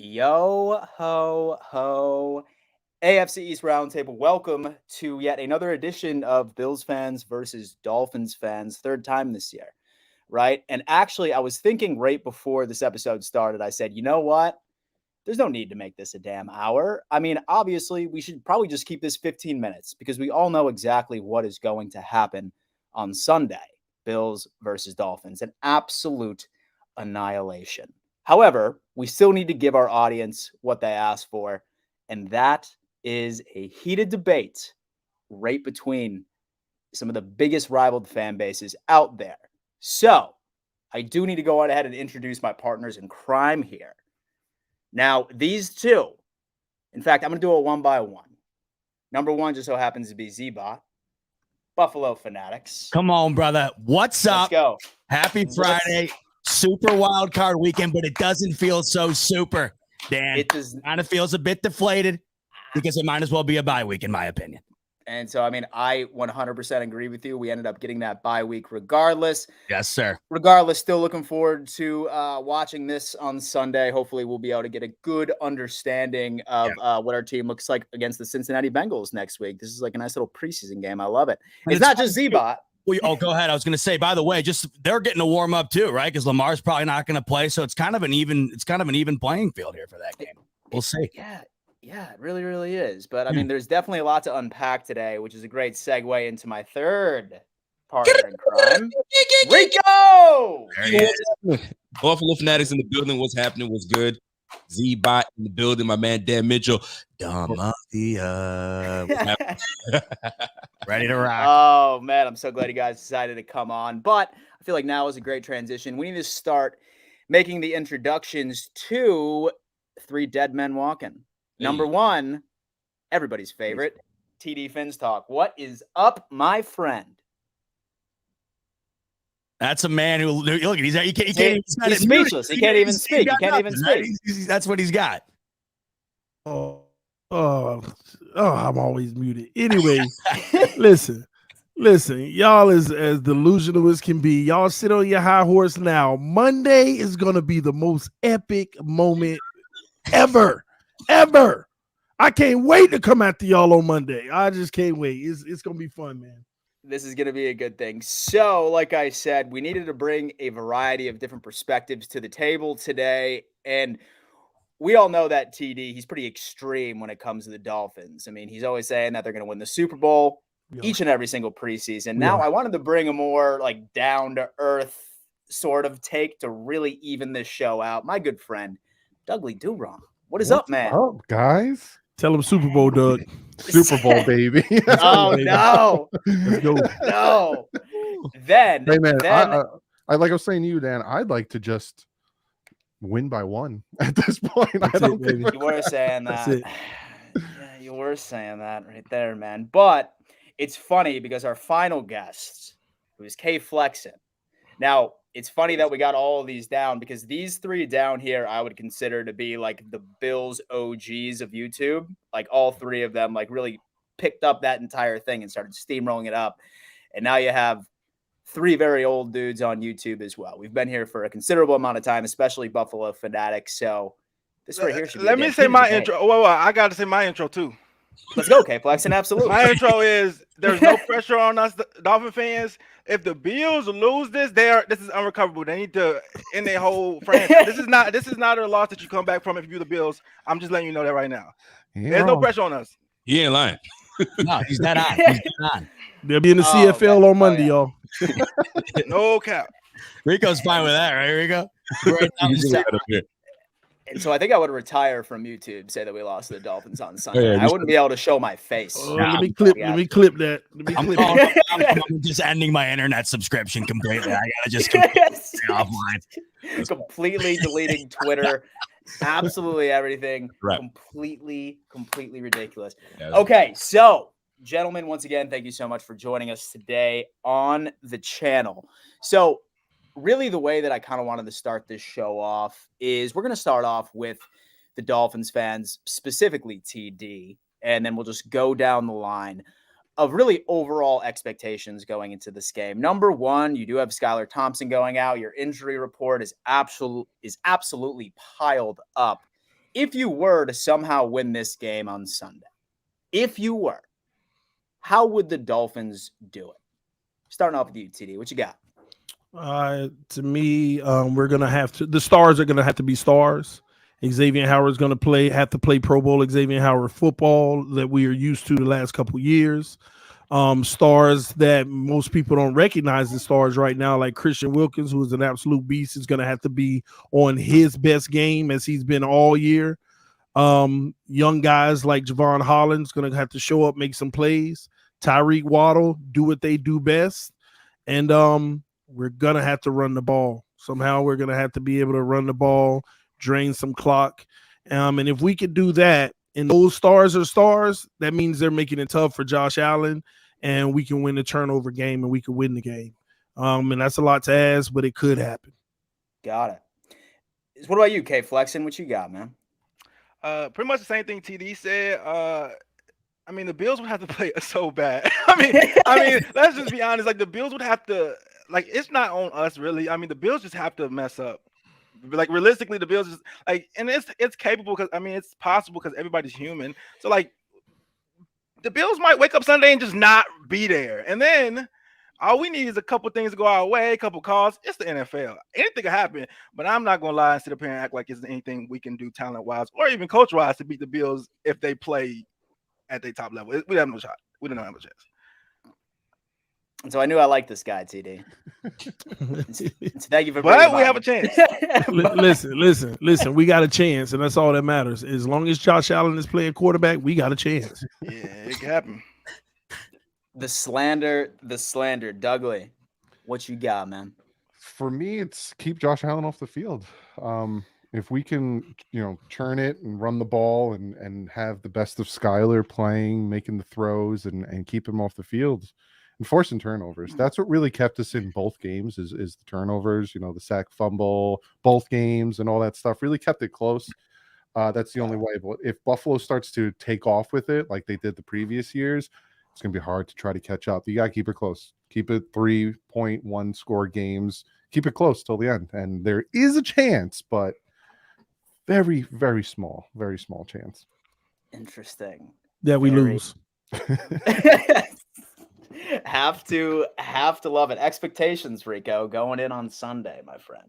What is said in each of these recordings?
Yo ho ho. AFC East Roundtable. Welcome to yet another edition of Bills fans versus Dolphins fans. Third time this year, right? And actually, I was thinking right before this episode started, I said, you know what? There's no need to make this a damn hour. I mean, obviously, we should probably just keep this 15 minutes because we all know exactly what is going to happen on Sunday. Bills versus Dolphins. An absolute annihilation. However, we still need to give our audience what they asked for, and that is a heated debate right between some of the biggest rivaled fan bases out there. So, I do need to go on ahead and introduce my partners in crime here. Now, these two, in fact, I'm going to do it one by one. Number one just so happens to be Z-Bot, Buffalo Fanatics. Come on, brother. What's up? Let's go. Happy Friday. Super wild card weekend, but it doesn't feel so super, Dan. It does. Kind of feels a bit deflated because it might as well be a bye week, in my opinion. And so, I mean, I 100% agree with you. We ended up getting that bye week regardless. Yes, sir. Regardless, still looking forward to watching this on Sunday. Hopefully, we'll be able to get a good understanding of what our team looks like against the Cincinnati Bengals next week. This is like a nice little preseason game. I love it. And it's not just Z-Bot. Oh, go ahead. I was going to say, by the way, just they're getting a warm up too, right? Because Lamar's probably not going to play, so it's kind of an even playing field here for that game. We'll see. Yeah, it really, really is. But I mean, there's definitely a lot to unpack today, which is a great segue into my third partner in crime, Rico. Buffalo Fanatics in the building. What's happening? What's good? Z-Bot in the building. My man Dan Mitchell. Ready to rock. Oh man, I'm so glad you guys decided to come on. But I feel like now is a great transition. We need to start making the introductions to three dead men walking. Number one, everybody's favorite, TD Fins Talk. What is up, my friend? That's a man who look. He's speechless. He can't even speak. He can't even speak. That's what he's got. Oh, I'm always muted. Anyway, listen. Y'all is as delusional as can be. Y'all sit on your high horse now. Monday is gonna be the most epic moment ever. I can't wait to come after y'all on Monday. I just can't wait. It's gonna be fun, man. This is going to be a good thing. So, like I said, we needed to bring a variety of different perspectives to the table today. And we all know that TD, he's pretty extreme when it comes to the Dolphins. I mean, he's always saying that they're going to win the Super Bowl each and every single preseason. Now, I wanted to bring a more like down-to-earth sort of take to really even this show out. My good friend, Dougley Durong. What's up, man? What's up, guys? Tell him Super Bowl, Doug. Super Bowl, baby. Oh, no. Let's go. No. Then, hey, man, I like I was saying to you, Dan, I'd like to just win by one at this point. You were saying that. Yeah, you were saying that right there, man. But it's funny because our final guest, it was K Flexin. Now, it's funny that we got all of these down because these three down here I would consider to be like the Bills OGs of YouTube. Like all three of them like really picked up that entire thing and started steamrolling it up. And now you have three very old dudes on YouTube as well. We've been here for a considerable amount of time, especially Buffalo Fanatics. So this right here should be Let me say my intro. Well, I got to say my intro too. Let's go, K Flexin. Absolutely. My intro is there's no pressure on us, Dolphin fans. If the Bills lose this is unrecoverable. They need to end their whole franchise. This is not a loss that you come back from if you're the Bills. I'm just letting you know that right now. There's no pressure on us. He ain't lying. No, he's not on. He's not on. They'll be in the CFL on Monday, y'all. No cap. Rico's fine with that, right, Rico? And so I think I would retire from YouTube, say that we lost to the Dolphins on Sunday. I wouldn't be able to show my face. Let me clip that. I'm just ending my internet subscription completely. I gotta just stay offline. Completely deleting Twitter, absolutely everything. Right. Completely ridiculous. Okay, so gentlemen, once again, thank you so much for joining us today on the channel. So really the way that I kind of wanted to start this show off is we're going to start off with the Dolphins fans, specifically TD, and then we'll just go down the line of really overall expectations going into this game. Number one, you do have Skylar Thompson going out. Your injury report is absolutely piled up. if you were to somehow win this game on Sunday, how would the Dolphins do it? Starting off with you, TD. What you got? To me, we're gonna have to. The stars are gonna have to be stars. Xavier Howard's gonna have to play Pro Bowl Xavier Howard football that we are used to the last couple years. Stars that most people don't recognize as stars right now, like Christian Wilkins, who is an absolute beast, is gonna have to be on his best game as he's been all year. Young guys like Javon Holland's gonna have to show up, make some plays. Tyreek Waddle, do what they do best, and we're gonna have to run the ball. Somehow we're gonna have to be able to run the ball, drain some clock. And if we could do that, and those stars are stars, that means they're making it tough for Josh Allen, and we can win the turnover game and we can win the game. And that's a lot to ask, but it could happen. Got it. What about you, K Flexen? What you got, man? Pretty much the same thing TD said. I mean, the Bills would have to play so bad. I mean, let's just be honest. Like, the Bills would have to, like, it's not on us really. I mean, the Bills just have to mess up. Like, realistically, the Bills just like, and it's capable because, I mean, it's possible because everybody's human. So, like, the Bills might wake up Sunday and just not be there, and then all we need is a couple things to go our way, a couple calls. It's the NFL. Anything can happen, but I'm not gonna lie and sit up here and act like there's anything we can do talent-wise or even coach-wise to beat the Bills if they play at their top level. We have no shot. We don't have a chance. And so I knew I liked this guy, TD. Thank you for. But we have a chance. Listen. We got a chance, and that's all that matters. As long as Josh Allen is playing quarterback, we got a chance. Yeah, it can happen. The slander. Dougley, what you got, man? For me, it's keep Josh Allen off the field. If we can, churn it and run the ball and have the best of Skylar playing, making the throws and keep him off the field and forcing turnovers. That's what really kept us in both games is the turnovers, the sack fumble, both games and all that stuff really kept it close. That's the only way. But if Buffalo starts to take off with it, like they did the previous years, it's going to be hard to try to catch up. You got to keep it close. Keep it 3.1 score games. Keep it close till the end. And there is a chance, but very, very small chance. Interesting. That we lose. have to love it. Expectations, Rico, going in on Sunday, my friend.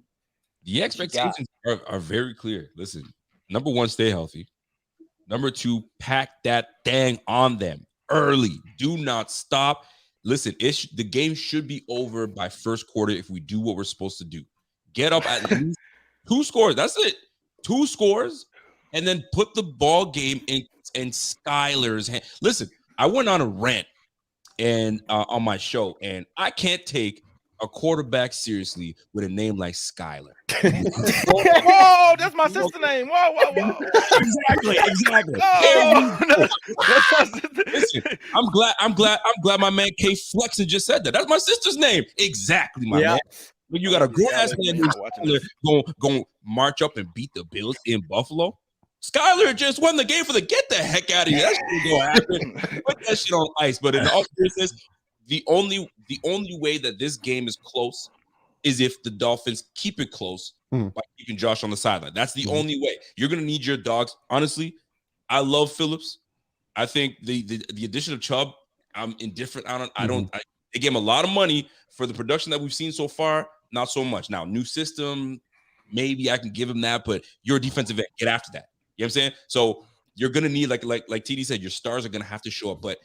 The expectations are very clear. Listen, number one, stay healthy. Number two, pack that thing on them early. Do not stop. Listen, the game should be over by first quarter if we do what we're supposed to do. Get up at least 2 scores. That's it. 2 scores, and then put the ball game in Skylar's hand. Listen, I went on a rant and on my show, and I can't take a quarterback seriously with a name like Skylar. Whoa, that's my sister's name. Whoa. Exactly. Oh, Listen, I'm glad my man K Flexen just said that. That's my sister's name. Exactly, my man. When you got a grown-ass man who's going to march up and beat the Bills in Buffalo, Skylar just won the game for get the heck out of here. That's going to go happen. Put that shit on ice. But in all seriousness, the only way that this game is close is if the Dolphins keep it close by keeping Josh on the sideline. That's the only way. You're going to need your dogs. Honestly, I love Phillips. I think the addition of Chubb, I'm indifferent. They gave him a lot of money for the production that we've seen so far. Not so much. Now, new system, maybe I can give him that, but you're a defensive end. Get after that. You know what I'm saying? So you're going to need, like TD said, your stars are going to have to show up. But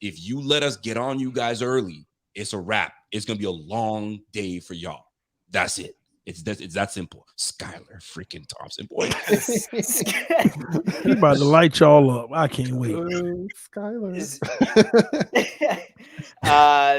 if you let us get on you guys early, it's a wrap. It's going to be a long day for y'all. That's it. It's that simple. Skylar freaking Thompson, boy. He about to light y'all up. I can't wait. Skylar.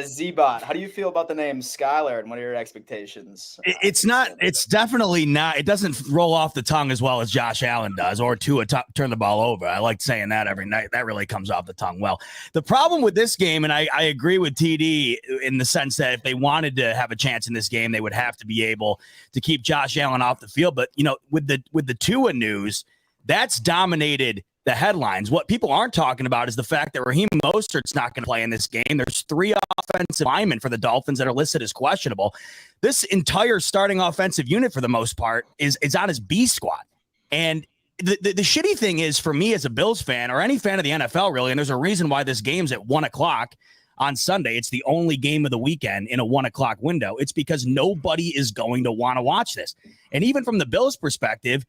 Z-Bot, how do you feel about the name Skylar and what are your expectations? It's definitely not. It doesn't roll off the tongue as well as Josh Allen does or Tua turn the ball over. I like saying that every night. That really comes off the tongue well. The problem with this game, and I agree with TD in the sense that if they wanted to have a chance in this game, they would have to be able to keep Josh Allen off the field. But, with the Tua news, that's dominated the headlines. What people aren't talking about is the fact that Raheem Mostert's not going to play in this game. There's 3 offensive linemen for the Dolphins that are listed as questionable. This entire starting offensive unit, for the most part, is on his B squad. And the shitty thing is for me as a Bills fan or any fan of the NFL, really, and there's a reason why this game's at 1:00 on Sunday. It's the only game of the weekend in a 1:00 window. It's because nobody is going to want to watch this. And even from the Bills' perspective,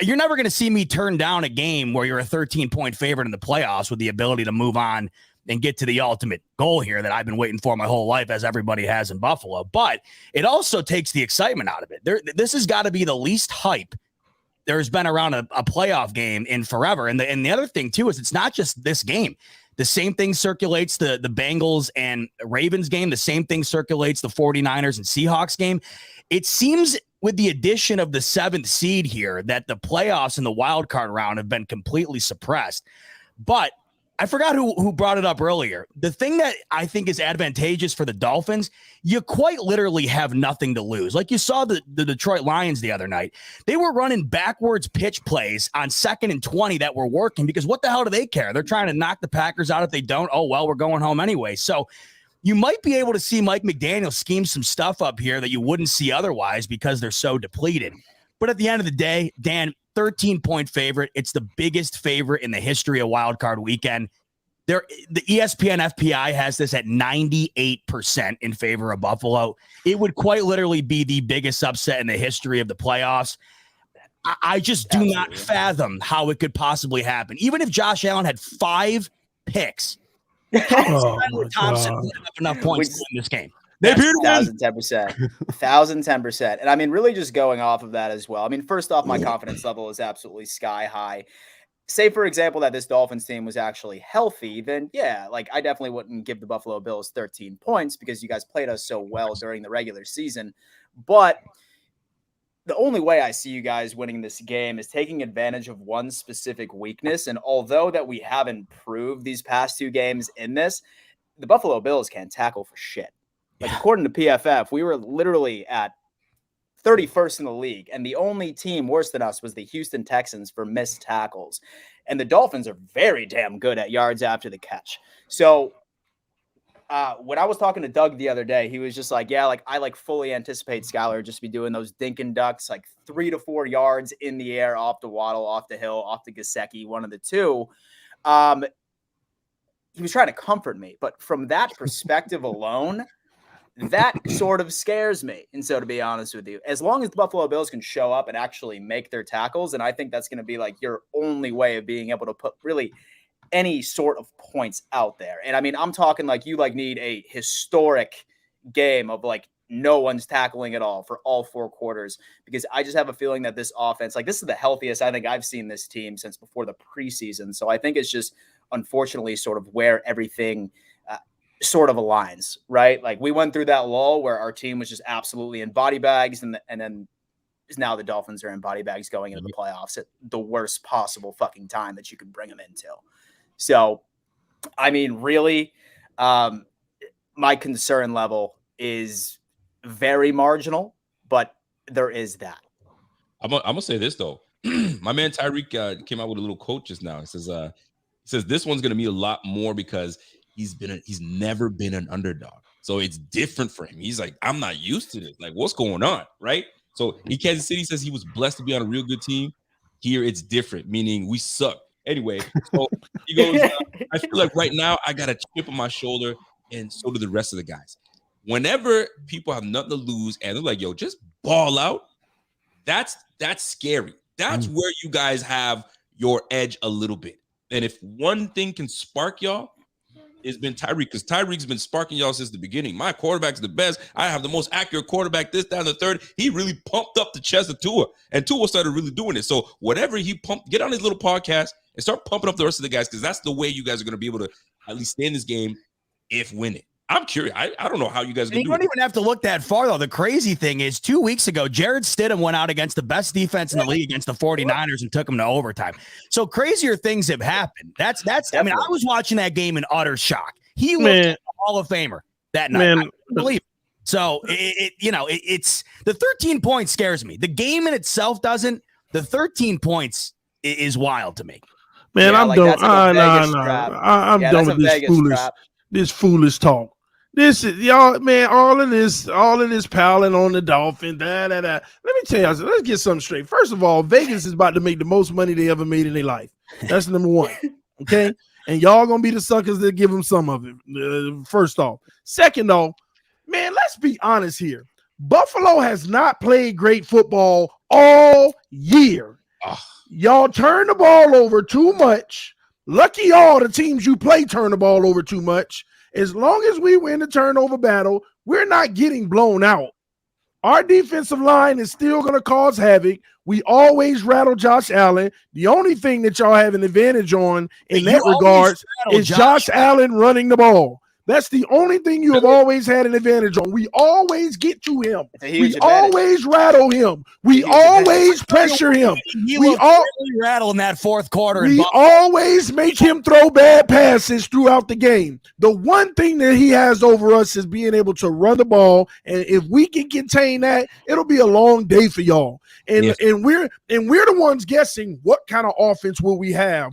you're never going to see me turn down a game where you're a 13-point favorite in the playoffs with the ability to move on and get to the ultimate goal here that I've been waiting for my whole life, as everybody has in Buffalo. But it also takes the excitement out of it. This has got to be the least hype there's been around a playoff game in forever. And the other thing, too, is it's not just this game. The same thing circulates the Bengals and Ravens game. The same thing circulates the 49ers and Seahawks game. It seems with the addition of the 7th seed here that the playoffs and the wild card round have been completely suppressed. But I forgot who brought it up earlier. The thing that I think is advantageous for the Dolphins, you quite literally have nothing to lose. Like you saw the Detroit Lions the other night. They were running backwards pitch plays on 2nd and 20 that were working because what the hell do they care? They're trying to knock the Packers out. If they don't, oh, well, we're going home anyway. So you might be able to see Mike McDaniel scheme some stuff up here that you wouldn't see otherwise because they're so depleted. But at the end of the day, Dan, 13-point favorite. It's the biggest favorite in the history of Wild Card Weekend. The ESPN FPI has this at 98% in favor of Buffalo. It would quite literally be the biggest upset in the history of the playoffs. I just do not fathom how it could possibly happen. Even if Josh Allen had 5 picks, Skylar Thompson would have enough points to win this game. They appear to 1,010%. 1,010%. And I mean, really just going off of that as well. I mean, first off, my confidence level is absolutely sky high. Say, for example, that this Dolphins team was actually healthy, then yeah, like I definitely wouldn't give the Buffalo Bills 13 points because you guys played us so well during the regular season. But the only way I see you guys winning this game is taking advantage of one specific weakness. And although that we have improved these past 2 games in this, the Buffalo Bills can't tackle for shit. Like, according to PFF, we were literally at 31st in the league, and the only team worse than us was the Houston Texans for missed tackles. And the Dolphins are very damn good at yards after the catch. So when I was talking to Doug the other day, he was just like, yeah, like I fully anticipate Skylar just be doing those dink and ducks, like 3 to 4 yards in the air, off the Waddle, off the Hill, off the Gesicki, one of the two. He was trying to comfort me, but from that perspective alone, that sort of scares me. And so, to be honest with you, as long as the Buffalo Bills can show up and actually make their tackles, and I think that's going to be like your only way of being able to put really any sort of points out there. And I mean, I'm talking like you need a historic game of like no one's tackling at all for all 4 quarters, because I just have a feeling that this offense, like this is the healthiest I think I've seen this team since before the preseason. So I think it's just unfortunately sort of where everything sort of aligns, right? Like we went through that lull where our team was just absolutely in body bags, and then now the Dolphins are in body bags going into the playoffs at the worst possible fucking time that you could bring them into. So, I mean, really, my concern level is very marginal, but there is that. I'm gonna say this though. My man Tyreek came out with a little quote just now. It says this one's gonna mean a lot more because he's never been an underdog. So it's different for him. He's like, I'm not used to this. Like, what's going on? Right. So in Kansas City says he was blessed to be on a real good team. Here it's different, meaning we suck. Anyway, so he goes, I feel like right now I got a chip on my shoulder, and so do the rest of the guys. Whenever people have nothing to lose and they're like, yo, just ball out, that's scary. That's where you guys have your edge a little bit. And if one thing can spark y'all, it's been Tyreek, because Tyreek's been sparking y'all since the beginning. My quarterback's the best. I have the most accurate quarterback, this, down the third. He really pumped up the chest of Tua, and Tua started really doing it. So whatever he pumped, get on his little podcast and start pumping up the rest of the guys, because that's the way you guys are going to be able to at least stay in this game if winning. I'm curious. I don't know how you guys can do it. You don't even have to look that far, though. The crazy thing is 2 weeks ago, Jared Stidham went out against the best defense in the league against the 49ers and took them to overtime. So crazier things have happened. That's. I mean, I was watching that game in utter shock. He looked like a Hall of Famer that night. I couldn't believe it. So it's the 13 points scares me. The game in itself doesn't. The 13 points is wild to me. Man, I'm done. I'm done with this foolish talk. This is y'all, man. All of this piling on the Dolphins. Let me tell y'all. Let's get something straight. First of all, Vegas is about to make the most money they ever made in their life. That's number one. Okay, and y'all gonna be the suckers that give them some of it. First off, second off, man, let's be honest here. Buffalo has not played great football all year. Y'all turn the ball over too much. Lucky y'all, the teams you play turn the ball over too much. As long as we win the turnover battle, we're not getting blown out. Our defensive line is still going to cause havoc. We always rattle Josh Allen. The only thing that y'all have an advantage on in that regard is Josh Allen running the ball. That's the only thing you have always had an advantage on. We always get to him. We always rattle him. We always pressure him. We always rattle in that fourth quarter. We always make him throw bad passes throughout the game. The one thing that he has over us is being able to run the ball. And if we can contain that, it'll be a long day for y'all. And we're the ones guessing what kind of offense will we have.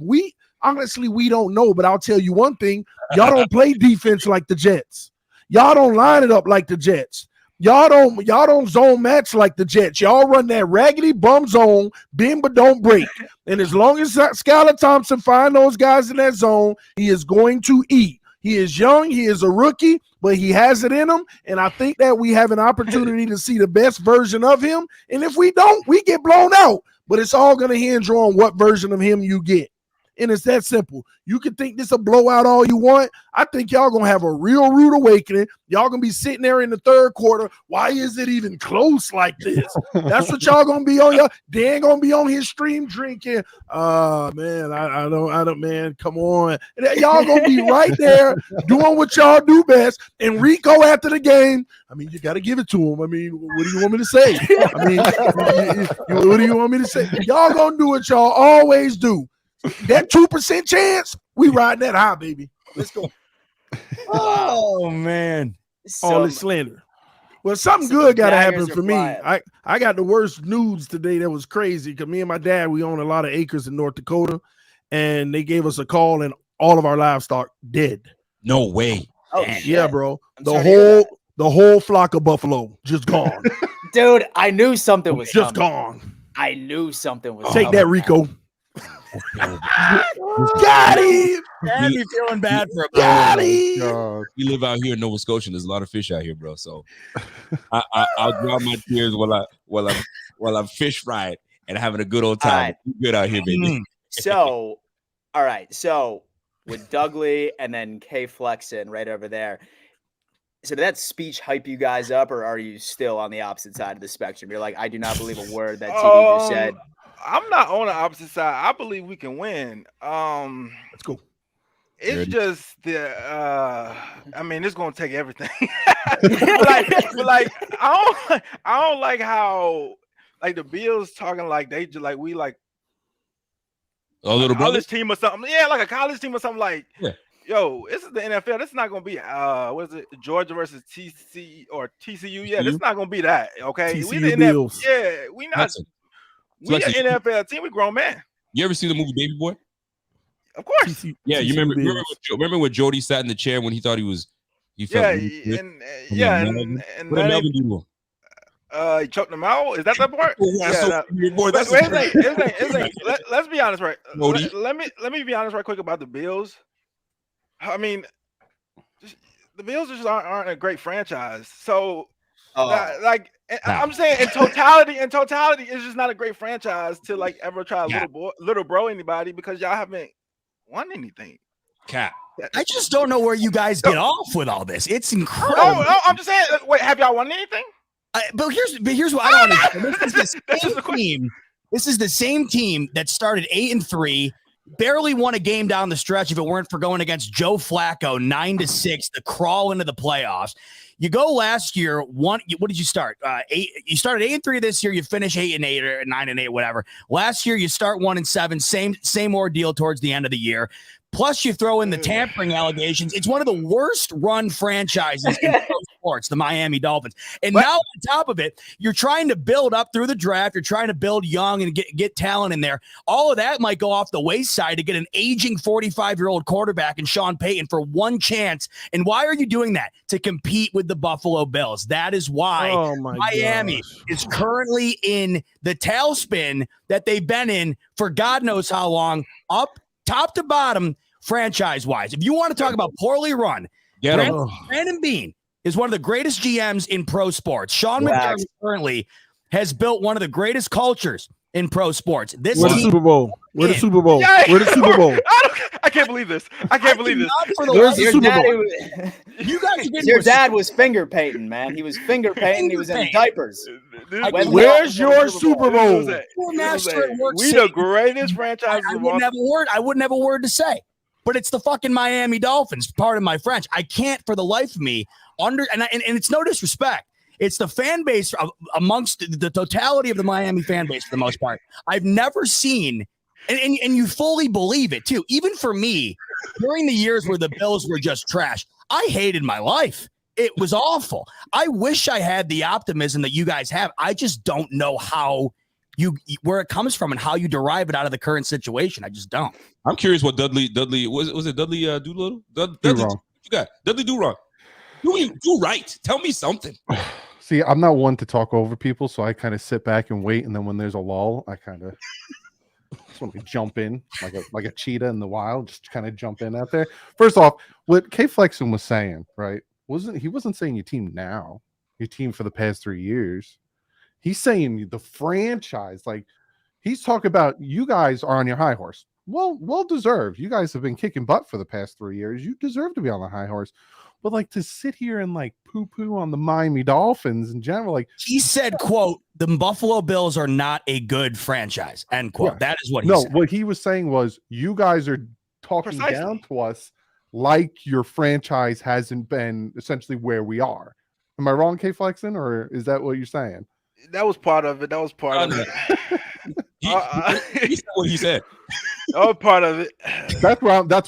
Honestly, we don't know, but I'll tell you one thing. Y'all don't play defense like the Jets. Y'all don't line it up like the Jets. Y'all don't zone match like the Jets. Y'all run that raggedy bum zone, bend but don't break. And as long as Skylar Thompson find those guys in that zone, he is going to eat. He is young. He is a rookie, but he has it in him. And I think that we have an opportunity to see the best version of him. And if we don't, we get blown out. But it's all going to hinge on what version of him you get. And it's that simple. You can think this a blowout all you want. I think y'all going to have a real rude awakening. Y'all going to be sitting there in the third quarter. Why is it even close like this? That's what y'all going to be on. Dan going to be on his stream drinking. Man, I don't, man, come on. Y'all going to be right there doing what y'all do best. And Rico after the game, I mean, you got to give it to him. I mean, what do you want me to say? I mean, what do you want me to say? Y'all going to do what y'all always do. That 2% chance, we riding that high, baby. Let's go. Oh, man. All this slander. Well, something good got to happen for me. I got the worst news today that was crazy because me and my dad, we own a lot of acres in North Dakota, and they gave us a call, and all of our livestock dead. No way. Oh, yeah, bro. The whole flock of buffalo just gone. Dude, I knew something was just coming. Gone. I knew something was Take coming. that, Rico. Got him. I'd be feeling bad for a got him. We live out here in Nova Scotia. There's a lot of fish out here, bro. So I'll drop my tears while I'm fish fried and having a good old time. Right. Good out here, baby. So, all right. So with Dougley and then K Flexen right over there. So did that speech hype you guys up, or are you still on the opposite side of the spectrum? You're like, I do not believe a word that TD just said. I'm not on the opposite side. I believe we can win. Let's go. It's just the I mean, it's gonna take everything. but I don't like how like the Bills talking like they just like we like a little college team or something. Yeah, like a college team or something like yo, this is the NFL. This is not gonna be what is it, Georgia versus TC or TCU? Yeah, this is not gonna be that. Okay, TCU we the Bills. we not. We an NFL team. We grown man. You ever see the movie Baby Boy? Of course. Yeah, you remember when Jody sat in the chair when he thought he felt and Melvin he choked him out. Is that the part? Let's be honest, right? Let me be honest right quick about the Bills. I mean, the Bills just aren't a great franchise. So I'm saying in totality, it's just not a great franchise to like ever try little bro anybody because y'all haven't won anything. Cap. I just don't know where you guys get off with all this. It's incredible. No, I'm just saying. Wait, have y'all won anything? But here's what I don't understand. This is the same team that started 8-3. Barely won a game down the stretch if it weren't for going against Joe Flacco 9-6 to crawl into the playoffs. You go last year, what did you start? 8. You started 8-3 this year. You finish 8-8 or 9-8, whatever. Last year you start 1-7. Same ordeal towards the end of the year. Plus you throw in the tampering allegations. It's one of the worst run franchises in pro sports, the Miami Dolphins. And now on top of it, you're trying to build up through the draft. You're trying to build young and get talent in there. All of that might go off the wayside to get an aging 45-year-old quarterback in Sean Payton for one chance. And why are you doing that? To compete with the Buffalo Bills. That is why Miami is currently in the tailspin that they've been in for God knows how long, up top to bottom, franchise-wise. If you want to talk about poorly run, Brandon Beane is one of the greatest GMs in pro sports. Sean McDermott currently has built one of the greatest cultures in pro sports. This Where's the Super Bowl? Where's the Super Bowl? Where's the Super Bowl? I can't believe this. I can't believe this. Where's the Super Bowl? You guys, your dad was finger painting, man. He was finger painting. He was in diapers. Where's your Super Bowl? We the greatest franchise. I wouldn't have a word to say. But it's the fucking Miami Dolphins, part of my French. I can't for the life of me and it's no disrespect. It's the fan base amongst the totality of the Miami fan base for the most part. I've never seen, and you fully believe it too. Even for me, during the years where the Bills were just trash, I hated my life. It was awful. I wish I had the optimism that you guys have. I just don't know where it comes from and how you derive it out of the current situation. I just don't. I'm curious what Dudley was it Dudley Doolittle? Dudley, you got Dudley do wrong. Do right. Tell me something. See, I'm not one to talk over people, so I kind of sit back and wait, and then when there's a lull, I kind of just want to jump in like a cheetah in the wild, just kind of jump in out there. First off, what K Flexon was saying, right? He wasn't saying your team now, your team for the past 3 years. He's saying the franchise, like he's talking about you guys are on your high horse. Well deserved. You guys have been kicking butt for the past 3 years. You deserve to be on the high horse. But like to sit here and like poo-poo on the Miami Dolphins in general, like he said, quote, the Buffalo Bills are not a good franchise, end quote. Yeah. That is what he said. What he was saying was you guys are talking down to us like your franchise hasn't been essentially where we are. Am I wrong, K Flexon, or is that what you're saying? That was part of it. That was part of it. He said what he said. That was part of it. That's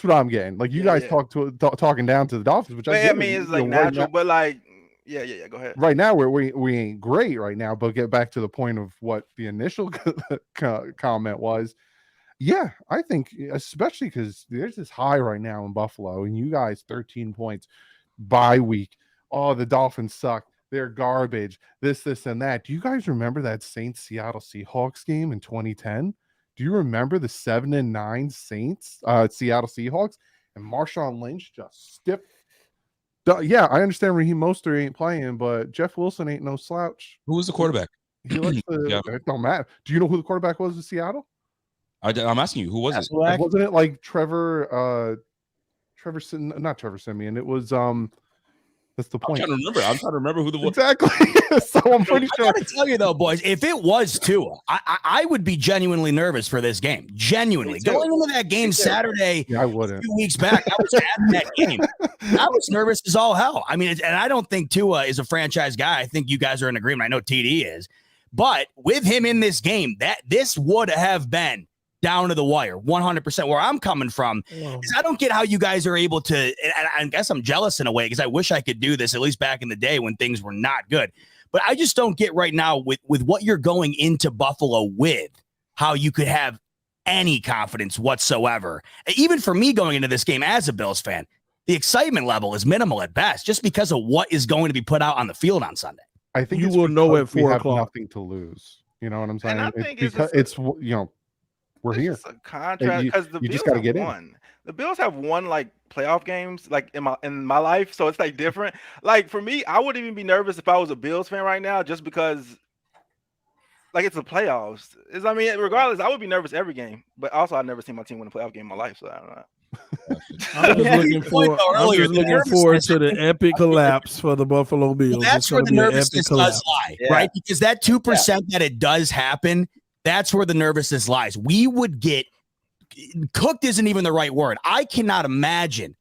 what I'm getting. Like you guys talking down to the Dolphins, which I mean it's like natural, but like yeah. Go ahead. Right now we ain't great right now, but get back to the point of what the initial comment was. Yeah, I think especially because there's this high right now in Buffalo, and you guys 13 points bye week. Oh, the Dolphins suck. They're garbage. This, and that. Do you guys remember that Saints Seattle Seahawks game in 2010? Do you remember the 7-9 Saints Seattle Seahawks and Marshawn Lynch just stiff? Yeah, I understand Raheem Mostert ain't playing, but Jeff Wilson ain't no slouch. Who was the quarterback? It don't matter. Do you know who the quarterback was in Seattle? I'm asking you, who was it? Wasn't it like Trevor Simeon? It was that's the point. I'm trying to remember who the exactly. So I'm pretty sure. I gotta tell you though, boys, if it was Tua, I would be genuinely nervous for this game. Genuinely going into that game Saturday, I wouldn't. 2 weeks back, I was at that game. I was nervous as all hell. I mean, and I don't think Tua is a franchise guy. I think you guys are in agreement. I know TD is, but with him in this game, this would have been down to the wire, 100%. Where I'm coming from is I don't get how you guys are able to, and I guess I'm jealous in a way because I wish I could do this at least back in the day when things were not good. But I just don't get right now with what you're going into Buffalo with, how you could have any confidence whatsoever. Even for me going into this game as a Bills fan, the excitement level is minimal at best just because of what is going to be put out on the field on Sunday. I think you will know at 4 o'clock. Nothing to lose. You know what I'm saying? And I think it's we're here. It's a contract because the Bills just got to get in. The Bills have won like playoff games like in my life, so it's like different. Like for me, I wouldn't even be nervous if I was a Bills fan right now, just because like it's the playoffs. I mean, regardless, I would be nervous every game. But also, I've never seen my team win a playoff game in my life, so I don't know. I'm just looking forward to the epic collapse for the Buffalo Bills. Well, that's where the nervousness does lie, right? Because that 2% that it does happen. That's where the nervousness lies. We would get cooked isn't even the right word. I cannot imagine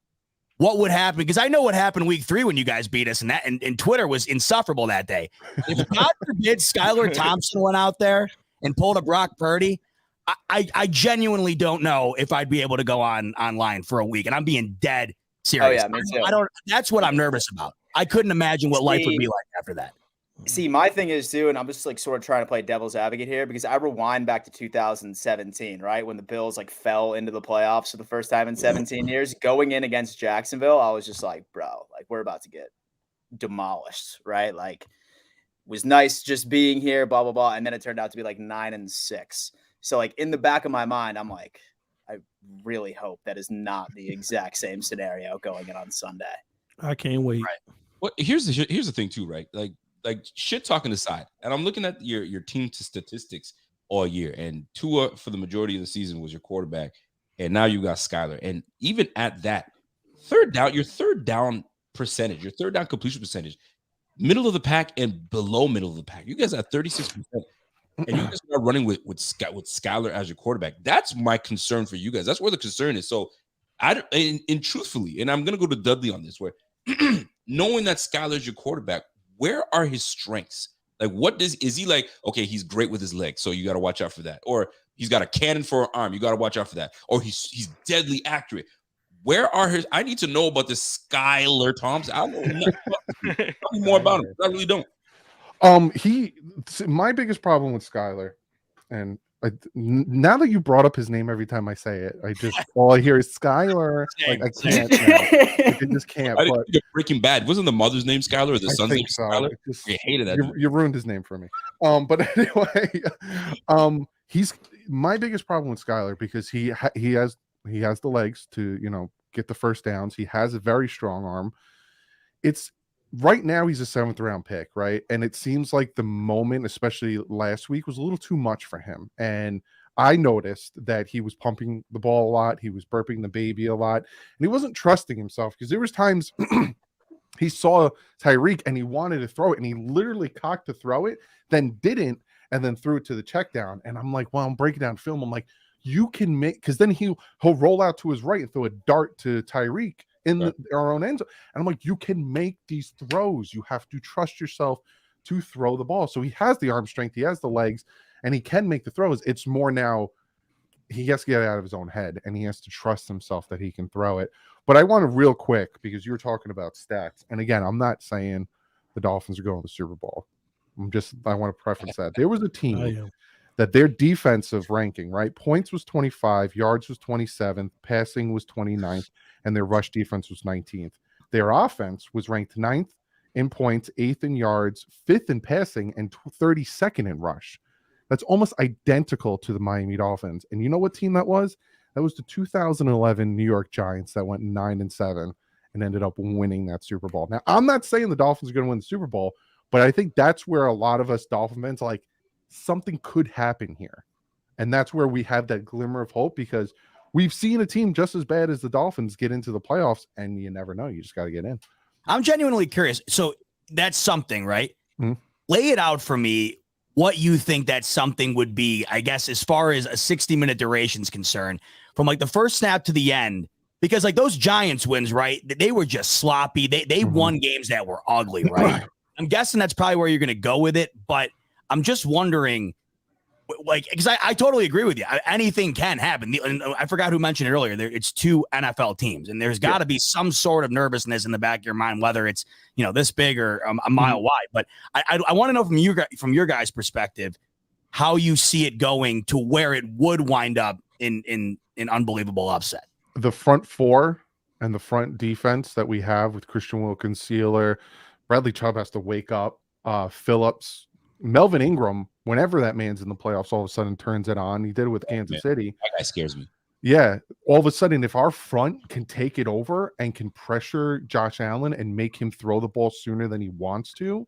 what would happen because I know what happened week 3 when you guys beat us, and Twitter was insufferable that day. If God forbid Skylar Thompson went out there and pulled a Brock Purdy, I genuinely don't know if I'd be able to go online for a week, and I'm being dead serious. Oh yeah, me too. That's what I'm nervous about. I couldn't imagine what life would be like after that. See, my thing is too, and I'm just like sort of trying to play devil's advocate here because I rewind back to 2017, right? When the Bills like fell into the playoffs for the first time in 17 years. Going in against Jacksonville, I was just like, bro, like we're about to get demolished, right? Like was nice just being here, blah, blah, blah. And then it turned out to be like 9-6. So like in the back of my mind, I'm like, I really hope that is not the exact same scenario going in on Sunday. I can't wait. Right. Well, here's the thing too, right? Like shit talking aside, and I'm looking at your team statistics all year, and Tua for the majority of the season was your quarterback, and now you got Skylar, and even at that, your third down percentage, your third down completion percentage, middle of the pack and below middle of the pack. You guys are 36%, and you guys are running with Skylar as your quarterback. That's my concern for you guys. That's where the concern is. So, and truthfully, and I'm gonna go to Dudley on this, where knowing that Skylar's your quarterback, where are his strengths? Like, is he like, okay, he's great with his legs, so you got to watch out for that. Or he's got a cannon for an arm, you got to watch out for that. Or he's deadly accurate. Where are his? I need to know about this Skylar Thompson. I don't know tell me more about him. I really don't. My biggest problem with Skylar, and now that you brought up his name every time I say it, all I hear is Skylar. Like I can't. I just can't. I think Breaking Bad wasn't the mother's name Skylar or the son's name Skylar? I hated that. You ruined his name for me. But anyway, he's my biggest problem with Skylar because he has the legs to get the first downs. He has a very strong arm. It's right now he's a 7th round pick, right? And it seems like the moment, especially last week, was a little too much for him. And I noticed that he was pumping the ball a lot. He was burping the baby a lot. And he wasn't trusting himself because there was times he saw Tyreek and he wanted to throw it. And he literally cocked to throw it, then didn't, and then threw it to the check down. And I'm like, well, I'm breaking down film. I'm like, you can make, because then he'll roll out to his right and throw a dart to Tyreek in our own end zone. And I'm like, you can make these throws. You have to trust yourself to throw the ball. So he has the arm strength, he has the legs, and he can make the throws. It's more now he has to get out of his own head and he has to trust himself that he can throw it. But I want to real quick, because you're talking about stats. And again, I'm not saying the Dolphins are going to the Super Bowl. I want to preference that. There was a team that their defensive ranking, right? Points was 25, yards was 27th, passing was 29th, and their rush defense was 19th. Their offense was ranked 9th in points, 8th in yards, 5th in passing, and 32nd in rush. That's almost identical to the Miami Dolphins. And you know what team that was? That was the 2011 New York Giants that went 9-7 and ended up winning that Super Bowl. Now, I'm not saying the Dolphins are going to win the Super Bowl, but I think that's where a lot of us Dolphin fans like, something could happen here. And that's where we have that glimmer of hope, because we've seen a team just as bad as the Dolphins get into the playoffs, and you never know. You just got to get in. I'm genuinely curious. So that's something, right? Mm-hmm. Lay it out for me what you think that something would be, I guess, as far as a 60-minute duration is concerned, from like the first snap to the end. Because like those Giants wins, right? They were just sloppy. They won games that were ugly, right? I'm guessing that's probably where you're going to go with it, but I'm just wondering, like, because I totally agree with you. Anything can happen. And I forgot who mentioned it earlier. It's 2 NFL teams, and there's got to be some sort of nervousness in the back of your mind, whether it's this big or a mile wide. But I want to know from your guys' perspective how you see it going to where it would wind up in an unbelievable upset. The front 4 and the front defense that we have with Christian Wilkins, Sealer, Bradley Chubb has to wake up. Phillips. Melvin Ingram, whenever that man's in the playoffs, all of a sudden turns it on. He did it with Kansas City. That guy scares me. Yeah. All of a sudden, if our front can take it over and can pressure Josh Allen and make him throw the ball sooner than he wants to,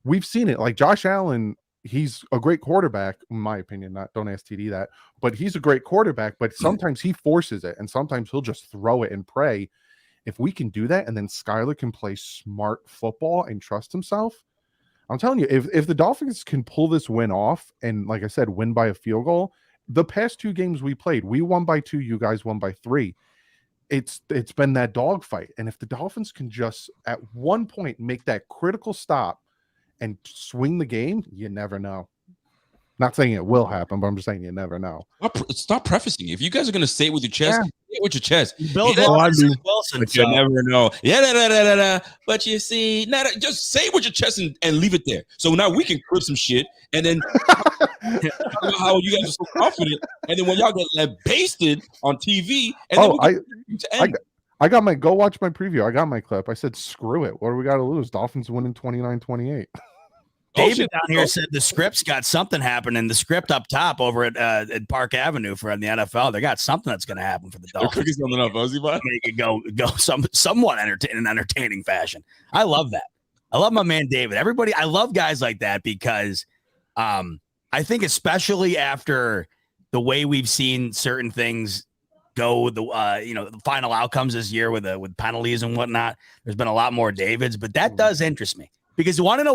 we've seen it. Like Josh Allen, he's a great quarterback, in my opinion. Don't ask TD that, but he's a great quarterback, but sometimes he forces it and sometimes he'll just throw it and pray. If we can do that, and then Skylar can play smart football and trust himself, I'm telling you, if the Dolphins can pull this win off, and like I said, win by a field goal, the past 2 games we played, we won by 2, you guys won by 3. It's been that dogfight. And if the Dolphins can just at one point make that critical stop and swing the game, you never know. Not saying it will happen, but I'm just saying you never know. Stop prefacing. If you guys are gonna say it with your chest, say it with your chest. Bill Wilson, but you never know. Yeah, but you see, just say it with your chest and leave it there. So now we can clip some shit, and then how you guys are so confident, and then when y'all get basted on TV, and then I got my go watch my preview. I got my clip. I said, screw it. What do we got to lose? Dolphins winning 29-28. David down here said the script's got something happening. The script up top over at Park Avenue for the NFL, they got something that's going to happen for the Dolphins. They're cooking something up, Ozzy, bud. Make it go somewhat in an entertaining fashion. I love that. I love my man David. Everybody, I love guys like that because I think especially after the way we've seen certain things go, the final outcomes this year with penalties and whatnot, there's been a lot more Davids, but that does interest me. Because we want to know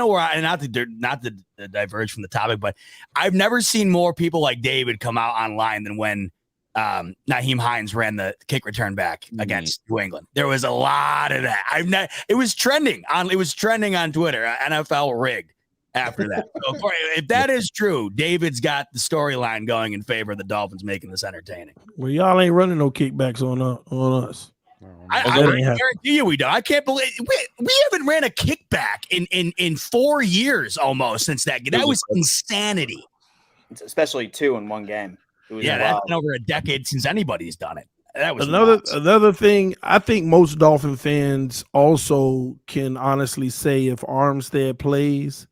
where, not to diverge from the topic, but I've never seen more people like David come out online than when Nyheim Hines ran the kick return back against New England. There was a lot of that. It was trending on Twitter. NFL rigged after that. So, Corey, if that is true, David's got the storyline going in favor of the Dolphins making this entertaining. Well, y'all ain't running no kickbacks on us. I guarantee you we don't. I can't believe we haven't ran a kickback in 4 years almost since that. That was insanity. Especially 2 in one game. That's been over a decade since anybody's done it. That was another thing. I think most Dolphin fans also can honestly say if Armstead plays,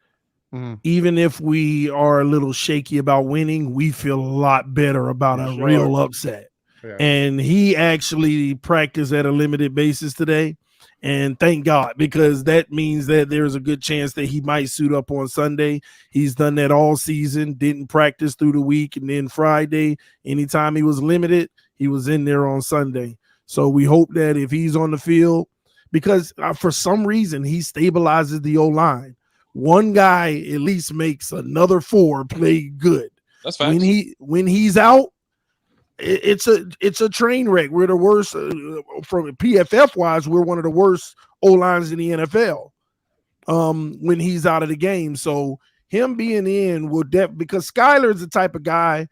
even if we are a little shaky about winning, we feel a lot better about a real upset. Yeah. And he actually practiced at a limited basis today. And thank God, because that means that there's a good chance that he might suit up on Sunday. He's done that all season, didn't practice through the week. And then Friday, anytime he was limited, he was in there on Sunday. So we hope that if he's on the field, because for some reason he stabilizes the O-line. One guy at least makes another 4 play good. That's fine. When he's out, it's a train wreck. We're the worst from PFF wise. We're one of the worst O lines in the NFL when he's out of the game. So him being in will because Skylar's the type of guy.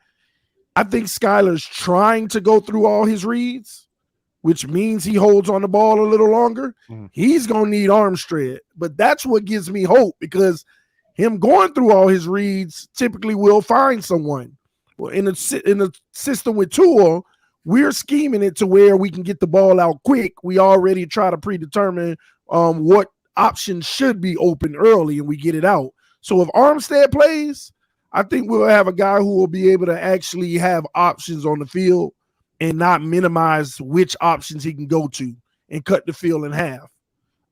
I think Skylar's trying to go through all his reads, which means he holds on the ball a little longer. He's gonna need Armstead, but that's what gives me hope because him going through all his reads typically will find someone. Well, in the system with Tua, we're scheming it to where we can get the ball out quick. We already try to predetermine what options should be open early, and we get it out. So if Armstead plays, I think we'll have a guy who will be able to actually have options on the field and not minimize which options he can go to and cut the field in half.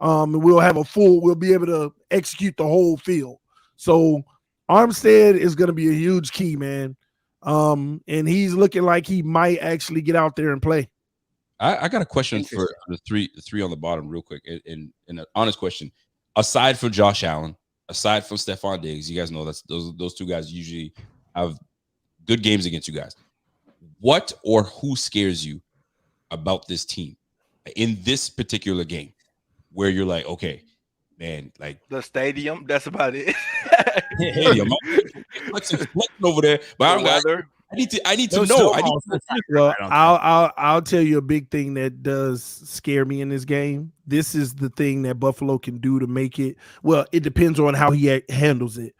And we'll be able to execute the whole field. So Armstead is going to be a huge key, man. And he's looking like he might actually get out there and play. I got a question for the three on the bottom real quick. And an honest question. Aside from Josh Allen, aside from Stephon Diggs, you guys know those 2 guys usually have good games against you guys. What or who scares you about this team in this particular game where you're like, okay, man, like the stadium, that's about it. Stadium. Flexing over there, but I need to know. Well, I'll tell you a big thing that does scare me in this game. This is the thing that Buffalo can do to make it. Well, it depends on how he handles it.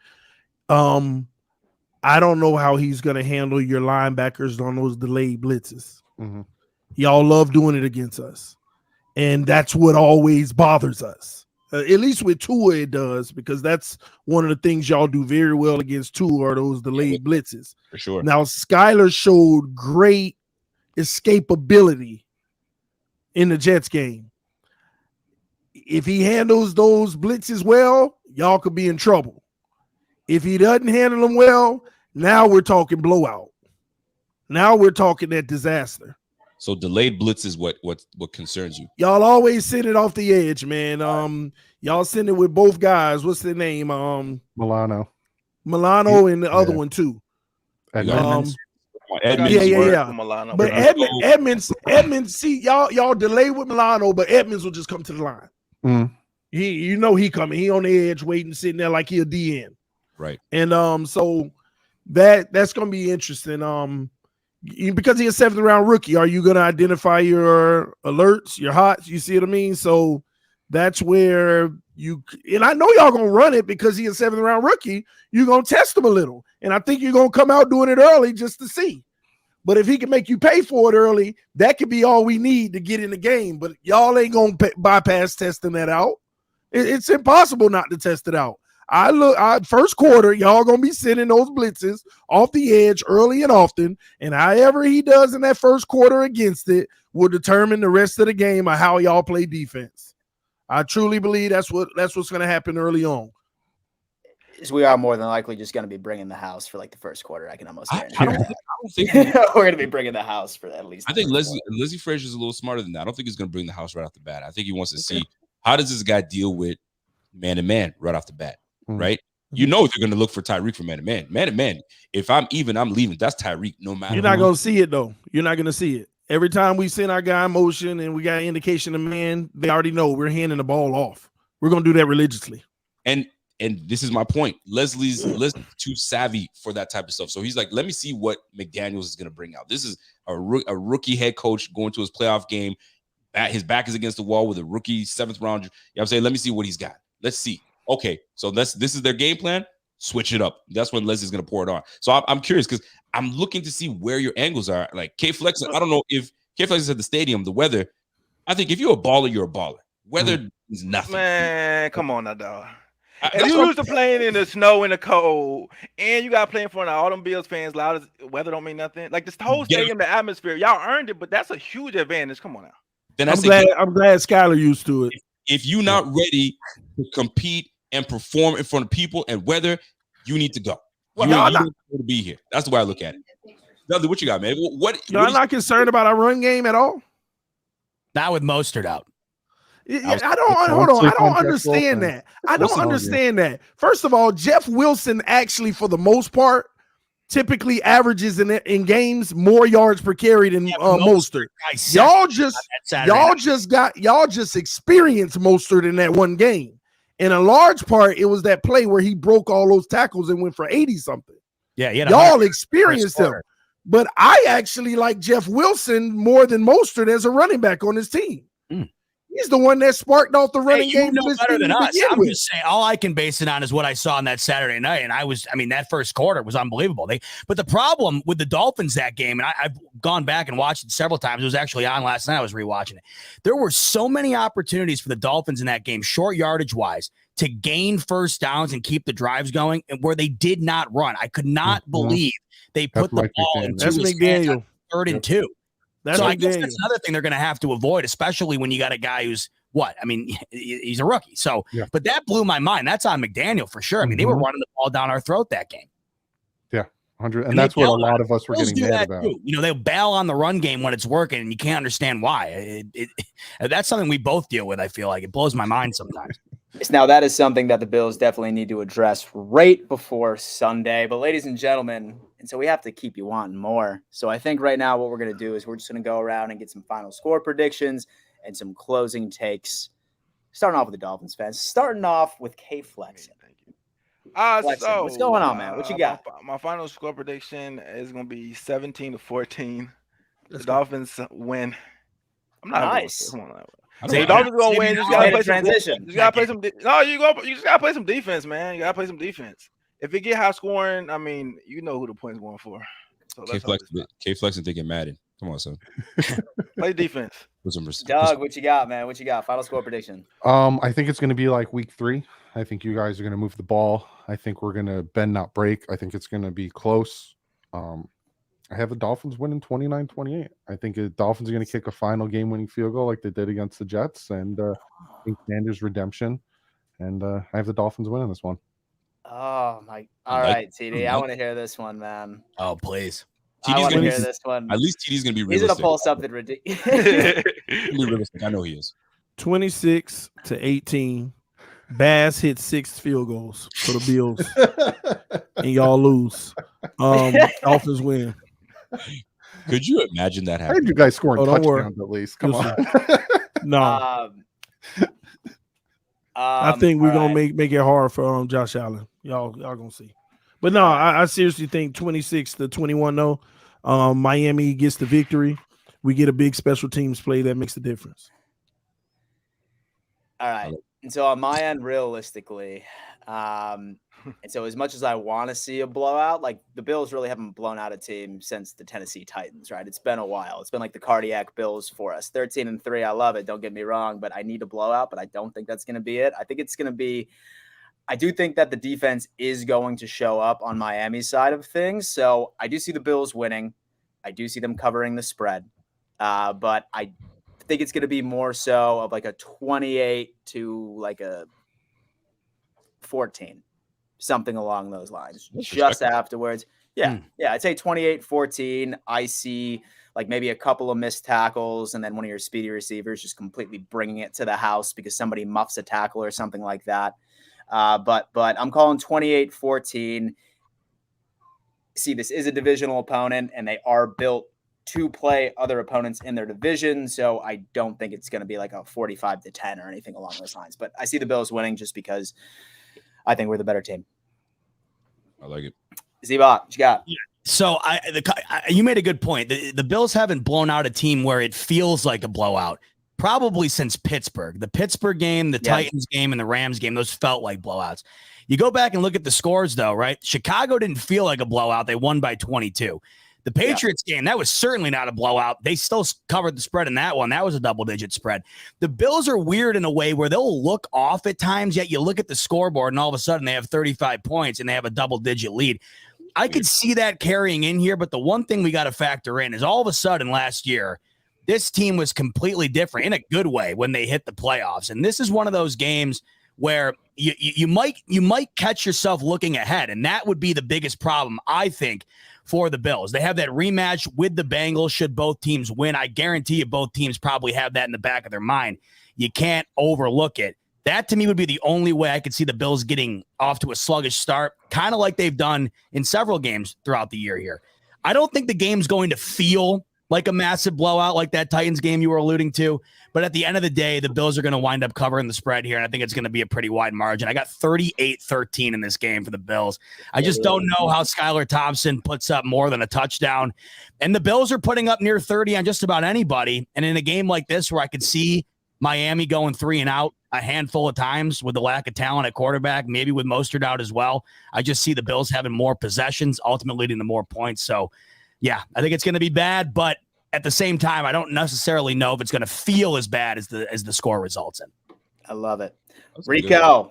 I don't know how he's going to handle your linebackers on those delayed blitzes. Y'all love doing it against us, and that's what always bothers us. At least with Tua it does, because that's one of the things y'all do very well against Tua are those delayed blitzes. For sure. Now, Skylar showed great escapability in the Jets game. If he handles those blitzes well, y'all could be in trouble. If he doesn't handle them well, now we're talking blowout. Now we're talking that disaster. So delayed blitz is what concerns you. Y'all always send it off the edge, man. Y'all send it with both guys. What's their name? Milano and the other one too. Edmonds. Milano. But Edmonds. See, y'all delay with Milano, but Edmonds will just come to the line. He coming. He on the edge, waiting, sitting there like he a DN. Right. And so That's gonna be interesting. Because he's a 7th round rookie, are you gonna identify your alerts, your hots? You see what I mean? So that's where and I know y'all gonna run it because he's a 7th round rookie. You're gonna test him a little, and I think you're gonna come out doing it early just to see. But if he can make you pay for it early, that could be all we need to get in the game. But y'all ain't gonna bypass testing that out. It's impossible not to test it out. First quarter, y'all gonna be sending those blitzes off the edge early and often, and however he does in that first quarter against it will determine the rest of the game of how y'all play defense. I truly believe that's what's gonna happen early on. We are more than likely just going to be bringing the house for like the first quarter. I can almost guarantee. I don't think we're going to be bringing the house for at least. I think Leslie Frazier is a little smarter than that. I don't think he's going to bring the house right off the bat. I think he wants to see how does this guy deal with man-to-man right off the bat, right? You know, they're going to look for Tyreek for man-to-man. Man-to-man, if I'm even, I'm leaving. That's Tyreek no matter. You're not going to see it, though. You're not going to see it. Every time we send our guy in motion and we got an indication of man, they already know we're handing the ball off. We're going to do that religiously. And this is my point. Leslie's too savvy for that type of stuff. So he's like, let me see what McDaniels is going to bring out. This is a rookie head coach going to his playoff game. His back is against the wall with a rookie 7th round. You know what I'm saying? Let me see what he's got. Let's see. Okay, so this is their game plan. Switch it up. That's when Leslie's going to pour it on. So I'm curious because I'm looking to see where your angles are. Like K-Flex, I don't know if K-Flex is at the stadium, the weather. I think if you're a baller, you're a baller. Weather is nothing. Man, come on now, dog. If you used to playing in the snow and the cold, and you got playing for all them Bills fans, loud as weather don't mean nothing. Like this whole stadium, the atmosphere, y'all earned it, but that's a huge advantage. Come on now. Then I'm glad Skylar used to it. If you're not ready to compete and perform in front of people and weather, you need to go. You need to be here. That's the way I look at it. Dudley, what you got, man? Y'all not concerned about our run game at all? Not with Mostert out. I don't understand that. I don't understand that. First of all, Jeff Wilson actually, for the most part, typically averages in games more yards per carry than Mostert. Y'all just experienced Mostert in that one game. In a large part, it was that play where he broke all those tackles and went for 80 something. Yeah, y'all experienced him. But I actually like Jeff Wilson more than Mostert as a running back on his team. He's the one that sparked off the running game. Better than us. I'm just saying, all I can base it on is what I saw on that Saturday night. And that first quarter was unbelievable. But the problem with the Dolphins that game, and I've gone back and watched it several times. It was actually on last night. I was rewatching it. There were so many opportunities for the Dolphins in that game, short yardage wise, to gain first downs and keep the drives going, and where they did not run. I could not believe they put the ball into his hands on 3rd and 2. So I guess that's another thing they're going to have to avoid, especially when you got a guy who's he's a rookie. So, but that blew my mind. That's on McDaniel for sure. I mean, they were running the ball down our throat that game. Yeah, 100, and that's what a lot of us were getting mad about. Too. You know, they bail on the run game when it's working, and you can't understand why. That's something we both deal with. I feel like it blows my mind sometimes. Now, that is something that the Bills definitely need to address right before Sunday. But ladies and gentlemen, and so we have to keep you wanting more. So I think right now what we're going to do is we're just going to go around and get some final score predictions and some closing takes. Starting off with the Dolphins fans. Starting off with K-Flex. Thank you. So what's going on, man? What you got? My final score prediction is going to be 17-14. The Dolphins win. I'm not nice. Come on. The Dolphins gonna win. You just gotta play transition. You gotta play some. You just gotta play some defense, man. You gotta play some defense. If it get high scoring, I mean, you know who the point's going for. So K-Flex and thinking Madden. Come on, son. Play defense. Doug, what you got, man? What you got? Final score prediction. I think it's gonna be like week 3. I think you guys are gonna move the ball. I think we're gonna bend, not break. I think it's gonna be close. I have the Dolphins winning 29-28. I think the Dolphins are going to kick a final game-winning field goal like they did against the Jets, and I think Sanders redemption. And I have the Dolphins winning this one. Oh my! All right, TD, I want to hear this one, man. Oh, please. I want to hear this one. At least TD's going to be realistic. He's going to pull something ridiculous. I know he is. 26-18. Bass hits 6 field goals for the Bills, and y'all lose. Dolphins win. Could you imagine that I happening? heard you guys scoring touchdowns at least. Come on. No. I think we're gonna make it hard for Josh Allen. Y'all gonna see. But no, I seriously think 26-21 though. Miami gets the victory. We get a big special teams play that makes the difference. All right. And so on my end, realistically, and so as much as I want to see a blowout, like the Bills really haven't blown out a team since the Tennessee Titans, right? It's been a while. It's been like the cardiac Bills for us. 13-3, I love it. Don't get me wrong, but I need a blowout, but I don't think that's going to be it. I think it's going to be I do think that the defense is going to show up on Miami's side of things. So I do see the Bills winning. I do see them covering the spread. But I think it's going to be more so of like a 28 to like a 14, something along those lines. Just afterwards. Yeah. I'd say 28-14. I see like maybe a couple of missed tackles and then one of your speedy receivers just completely bringing it to the house because somebody muffs a tackle or something like that. But I'm calling 28-14. See, this is a divisional opponent, and they are built to play other opponents in their division. So I don't think it's going to be like a 45-10 or anything along those lines. But I see the Bills winning just because I think we're the better team. I like it. Z-Bot, what you got? Yeah. So you made a good point. The Bills haven't blown out a team where it feels like a blowout. Probably since Pittsburgh. The Pittsburgh game, the Titans game, and the Rams game, those felt like blowouts. You go back and look at the scores, though, right? Chicago didn't feel like a blowout. They won by 22. The Patriots game, that was certainly not a blowout. They still covered the spread in that one. That was a double-digit spread. The Bills are weird in a way where they'll look off at times, yet you look at the scoreboard, and all of a sudden they have 35 points, and they have a double-digit lead. I could see that carrying in here, but the one thing we got to factor in is all of a sudden last year, this team was completely different in a good way when they hit the playoffs. And this is one of those games where you might catch yourself looking ahead. And that would be the biggest problem, I think, for the Bills. They have that rematch with the Bengals should both teams win. I guarantee you both teams probably have that in the back of their mind. You can't overlook it. That, to me, would be the only way I could see the Bills getting off to a sluggish start, kind of like they've done in several games throughout the year here. I don't think the game's going to feel like a massive blowout like that Titans game you were alluding to. But at the end of the day, the Bills are going to wind up covering the spread here, and I think it's going to be a pretty wide margin. I got 38-13 in this game for the Bills. I just don't know how Skylar Thompson puts up more than a touchdown. And the Bills are putting up near 30 on just about anybody. And in a game like this where I could see Miami going 3 and out a handful of times with the lack of talent at quarterback, maybe with Mostert out as well, I just see the Bills having more possessions, ultimately leading to more points. So, yeah, I think it's going to be bad, but at the same time, I don't necessarily know if it's going to feel as bad as the score results in. I love it. Rico.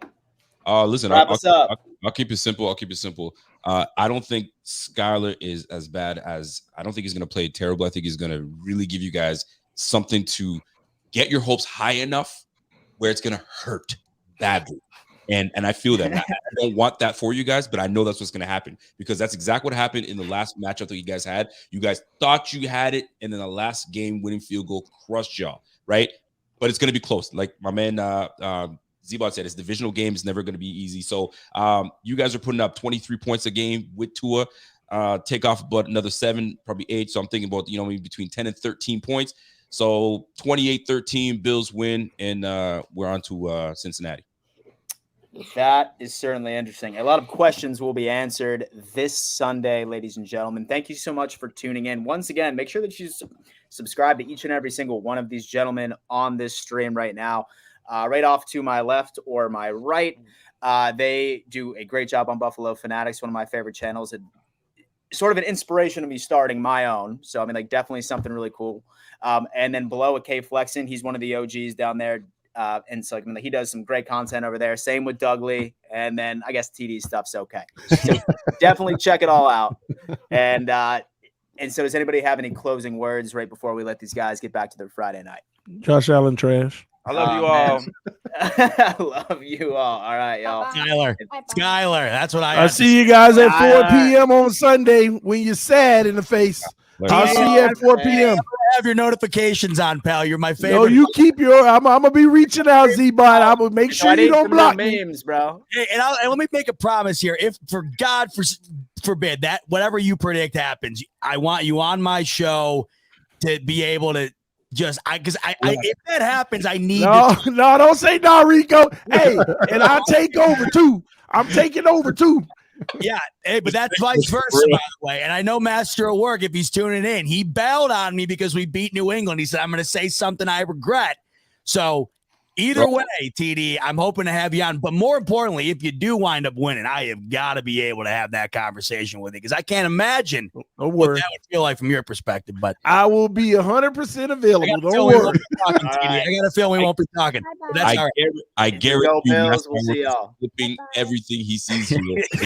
Listen, wrap us up. I'll keep it simple. I don't think Skylar is as bad as – I don't think he's going to play terrible. I think he's going to really give you guys something to get your hopes high enough where it's going to hurt badly. And I feel that. I don't want that for you guys, but I know that's what's going to happen because that's exactly what happened in the last matchup that you guys had. You guys thought you had it, and then the last game winning field goal crushed y'all, right? But it's going to be close. Like my man Z-Bot said, it's divisional game. It's never going to be easy. So you guys are putting up 23 points a game with Tua. Take off about another 7, probably 8. So I'm thinking about, maybe between 10 and 13 points. So 28-13, Bills win, and we're on to Cincinnati. That is certainly interesting. A lot of questions will be answered this Sunday, ladies and gentlemen. Thank you so much for tuning in. Once again, make sure that you subscribe to each and every single one of these gentlemen on this stream right now. Right off to my left or my right, they do a great job on Buffalo Fanatics, one of my favorite channels, and sort of an inspiration of me starting my own. So, definitely something really cool. And then below at K Flexin, he's one of the OGs down there. And so he does some great content over there. Same with Doug Lee. And then I guess TD stuff's okay. So definitely check it all out. And so does anybody have any closing words right before we let these guys get back to their Friday night? Josh Allen trash. I love you all. I love you all. All right, y'all. Skylar. That's what I see you guys at 4 p.m. on Sunday when you're sad in the face. I'll see you at 4 p.m. Have your notifications on, pal. You're my favorite. No, you keep your. I'm gonna be reaching out, Z-Bot. I'm gonna make sure you don't block memes, bro. Hey, and let me make a promise here. If for God forbid that whatever you predict happens, I want you on my show to be able to just if that happens, I need. No, don't say no, Rico. Hey, and I'll take over too. I'm taking over too. Yeah, hey, but that's vice versa, by the way. And I know Master at Work, if he's tuning in, he bailed on me because we beat New England. He said, I'm going to say something I regret. So either way, TD, I'm hoping to have you on. But more importantly, if you do wind up winning, I have got to be able to have that conversation with you because I can't imagine what that would feel like from your perspective. But I will be 100% available. Don't worry. I got a feeling we won't be talking. That's all right. I guarantee Bills. We'll see y'all. flipping everything he sees here.